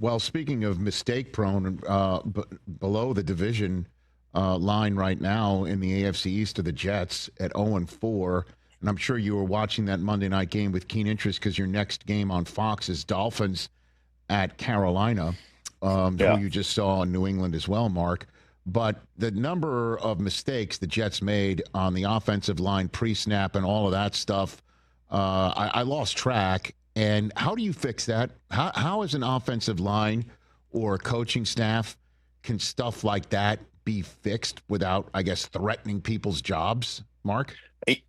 Well, speaking of mistake prone, below the division line right now in the AFC East are the Jets at 0-4. And I'm sure you were watching that Monday night game with keen interest because your next game on Fox is Dolphins at Carolina, who Yeah. you just saw in New England as well, Mark. But the number of mistakes the Jets made on the offensive line pre-snap and all of that stuff, I lost track. And how do you fix that? How is an offensive line or a coaching staff can stuff like that be fixed without, I guess, threatening people's jobs, Mark?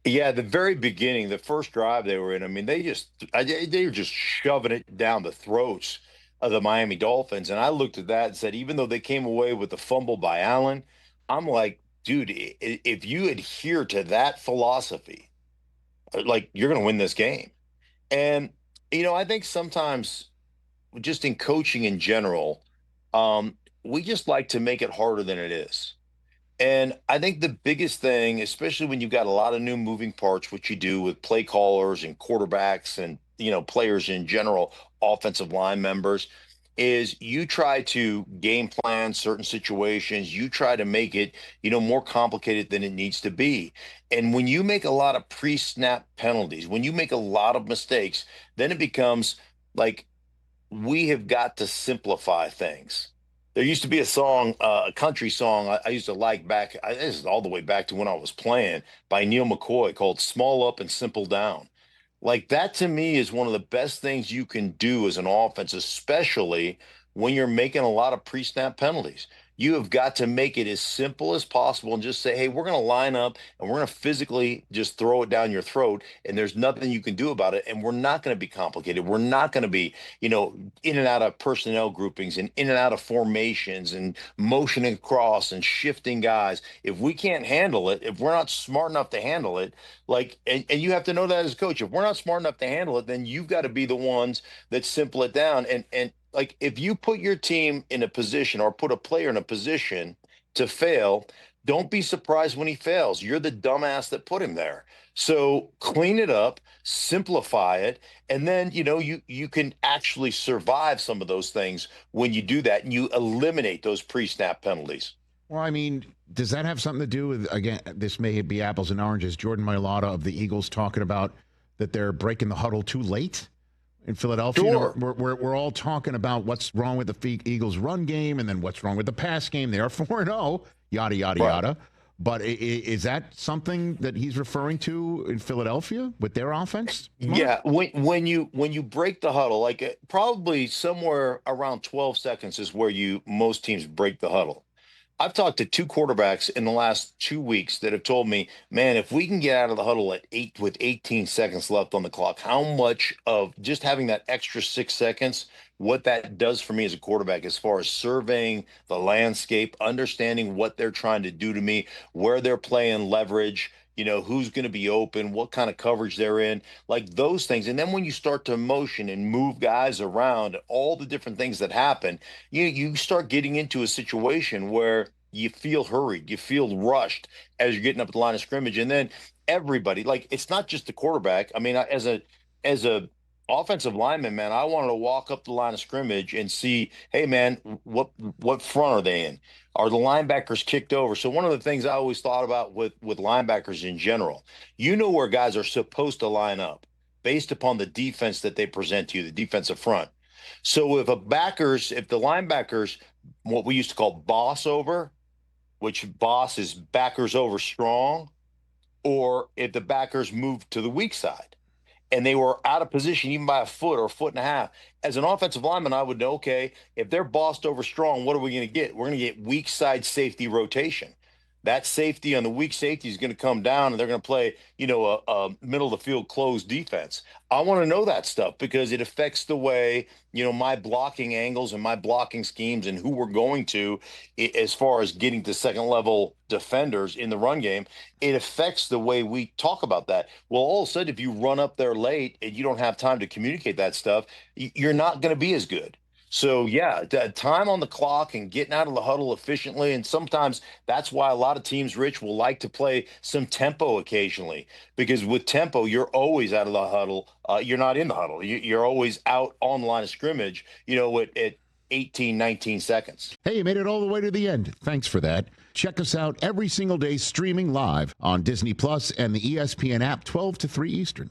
Yeah, the very beginning, the first drive they were in, I mean, they were just shoving it down the throats of the Miami Dolphins. And I looked at that and said, even though they came away with the fumble by Allen, I'm like, dude, if you adhere to that philosophy, like you're going to win this game. And, I think sometimes just in coaching in general, we just like to make it harder than it is. And I think the biggest thing, especially when you've got a lot of new moving parts, which you do with play callers and quarterbacks and, players in general, offensive line members, is you try to game plan certain situations. You try to make it, more complicated than it needs to be. And when you make a lot of pre-snap penalties, when you make a lot of mistakes, then it becomes like we have got to simplify things. There used to be a song, a country song I used to like back. This is all the way back to when I was playing by Neil McCoy called "Small Up and Simple Down." Like that to me is one of the best things you can do as an offense, especially when you're making a lot of pre-snap penalties. You have got to make it as simple as possible and just say, hey, we're going to line up and we're going to physically just throw it down your throat. And there's nothing you can do about it. And we're not going to be complicated. We're not going to be, in and out of personnel groupings and in and out of formations and motioning across and shifting guys. If we can't handle it, if we're not smart enough to handle it, and you have to know that as a coach, if we're not smart enough to handle it, then you've got to be the ones that simple it down. And like if you put your team in a position or put a player in a position to fail, don't be surprised when he fails. You're the dumbass that put him there. So clean it up, simplify it, and then you can actually survive some of those things when you do that and you eliminate those pre-snap penalties. Well, I mean, does that have something to do with, again, this may be apples and oranges, Jordan Mailata of the Eagles talking about that they're breaking the huddle too late in Philadelphia? Sure. We're all talking about what's wrong with the Eagles run game and then what's wrong with the pass game. They are 4-0, yada, yada, Right. yada. But is that something that he's referring to in Philadelphia with their offense? Mark? Yeah, when you break the huddle, like probably somewhere around 12 seconds is where most teams break the huddle. I've talked to two quarterbacks in the last 2 weeks that have told me, man, if we can get out of the huddle at with 18 seconds left on the clock, how much of just having that extra 6 seconds, what that does for me as a quarterback, as far as surveying the landscape, understanding what they're trying to do to me, where they're playing leverage, who's going to be open, what kind of coverage they're in, like those things. And then when you start to motion and move guys around, all the different things that happen, you start getting into a situation where you feel hurried, you feel rushed as you're getting up at the line of scrimmage. And then everybody, like it's not just the quarterback. I mean, as a offensive lineman, man, I wanted to walk up the line of scrimmage and see, hey man, what front are they in? Are the linebackers kicked over? So one of the things I always thought about with linebackers in general, where guys are supposed to line up based upon the defense that they present to you, the defensive front. So if the linebackers, what we used to call boss over, which boss is backers over strong, or if the backers move to the weak side and they were out of position even by a foot or a foot and a half, as an offensive lineman, I would know, okay, if they're bossed over strong, what are we going to get? We're going to get weak side safety rotation. That safety on the weak safety is going to come down and they're going to play, a middle of the field closed defense. I want to know that stuff because it affects the way, my blocking angles and my blocking schemes and who we're going to as far as getting to second level defenders in the run game. It affects the way we talk about that. Well, all of a sudden, if you run up there late and you don't have time to communicate that stuff, you're not going to be as good. So, yeah, time on the clock and getting out of the huddle efficiently. And sometimes that's why a lot of teams, Rich, will like to play some tempo occasionally, because with tempo, you're always out of the huddle. You're not in the huddle. You're always out on the line of scrimmage, at 18, 19 seconds. Hey, you made it all the way to the end. Thanks for that. Check us out every single day streaming live on Disney Plus and the ESPN app 12 to 3 Eastern.